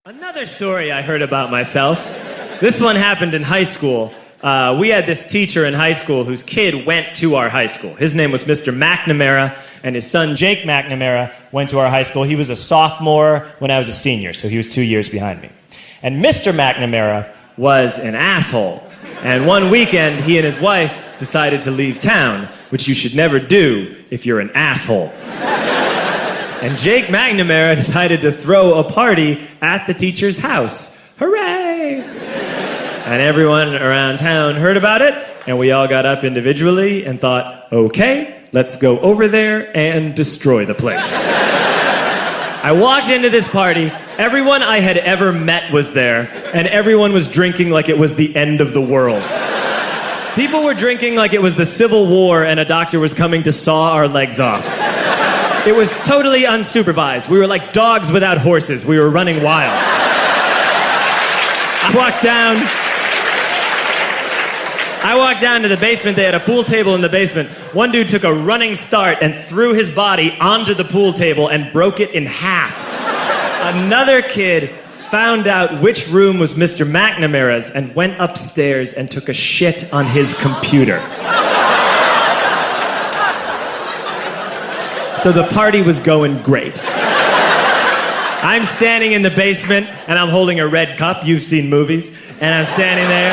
Another story I heard about myself. This one happened in high school. We had this teacher in high school whose kid went to our high school. His name was Mr. McNamara, and his son Jake McNamara went to our high school. He was a sophomore when I was a senior, so he was 2 years behind me. And Mr. McNamara was an asshole. And one weekend, he and his wife decided to leave town, which you should never do if you're an asshole. And Jake McNamara decided to throw a party at the teacher's house. Hooray! And everyone around town heard about it, and we all got up individually and thought, okay, let's go over there and destroy the place. I walked into this party, everyone I had ever met was there, and everyone was drinking like it was the end of the world. People were drinking like it was the Civil War and a doctor was coming to saw our legs off. It was totally unsupervised. We were like dogs without horses. We were running wild. I walked down to the basement. They had a pool table in the basement. One dude took a running start and threw his body onto the pool table and broke it in half. Another kid found out which room was Mr. McNamara's and went upstairs and took a shit on his computer. So the party was going great. I'm standing in the basement and I'm holding a red cup. You've seen movies. And I'm standing there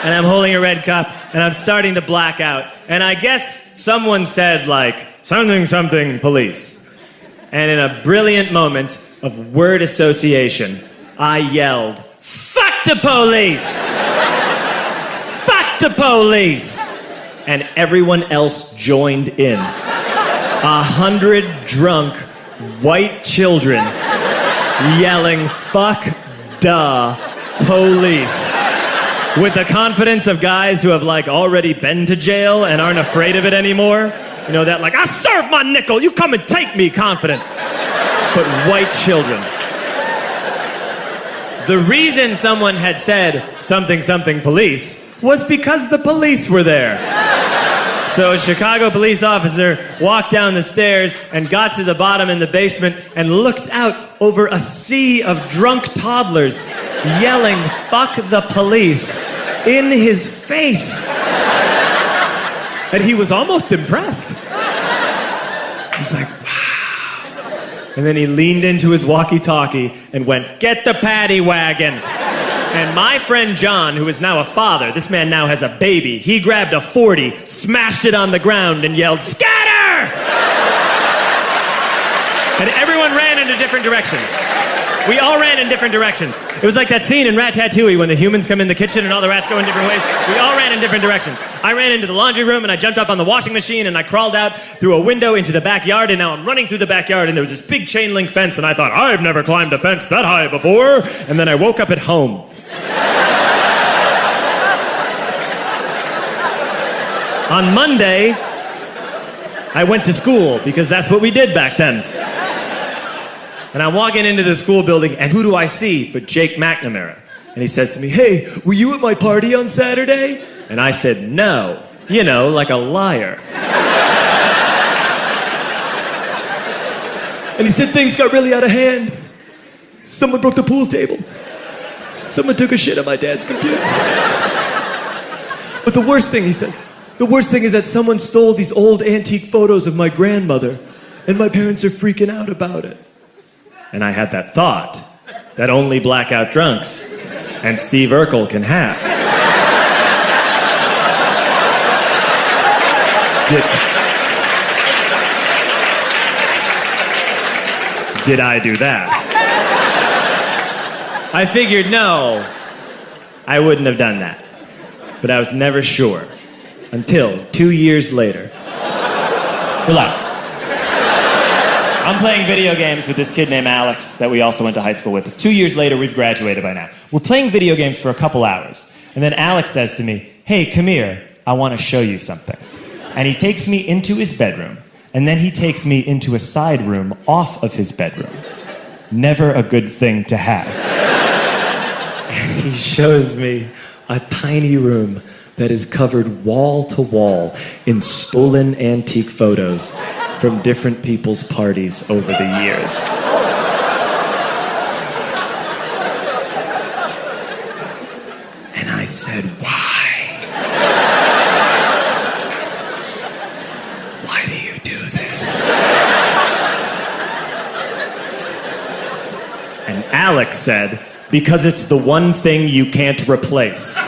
and I'm holding a red cup and I'm starting to black out. And I guess someone said like, something, something, police. And in a brilliant moment of word association, I yelled, fuck the police! Fuck the police! And everyone else joined in. 100 drunk white children yelling, fuck the police. With the confidence of guys who have like already been to jail and aren't afraid of it anymore. You know, that like, I serve my nickel, you come and take me confidence. But white children. The reason someone had said something, something, police was because the police were there. So a Chicago police officer walked down the stairs and got to the bottom in the basement and looked out over a sea of drunk toddlers yelling, fuck the police, in his face. And he was almost impressed. He was like, wow. And then he leaned into his walkie-talkie and went, get the paddy wagon. And my friend John, who is now a father, this man now has a baby, he grabbed a 40, smashed it on the ground, and yelled, scatter! And everyone ran in a different direction. We all ran in different directions. It was like that scene in Ratatouille when the humans come in the kitchen and all the rats go in different ways. We all ran in different directions. I ran into the laundry room and I jumped up on the washing machine and I crawled out through a window into the backyard, and now I'm running through the backyard and there was this big chain link fence and I thought, I've never climbed a fence that high before. And then I woke up at home. On Monday, I went to school because that's what we did back then. And I'm walking into the school building, and who do I see but Jake McNamara? And he says to me, hey, were you at my party on Saturday? And I said, no. You know, like a liar. And he said things got really out of hand. Someone broke the pool table. Someone took a shit on my dad's computer. But the worst thing, he says, the worst thing is that someone stole these old antique photos of my grandmother, and my parents are freaking out about it. And I had that thought that only blackout drunks and Steve Urkel can have. Did I do that? I figured, no, I wouldn't have done that. But I was never sure until 2 years later. Relax. I'm playing video games with this kid named Alex that we also went to high school with. 2 years later, we've graduated by now. We're playing video games for a couple hours. And then Alex says to me, hey, come here, I want to show you something. And he takes me into his bedroom. And then he takes me into a side room off of his bedroom. Never a good thing to have. And he shows me a tiny room that is covered wall to wall in stolen antique photos from different people's parties over the years. I said, why? Why do you do this? And Alex said, because it's the one thing you can't replace.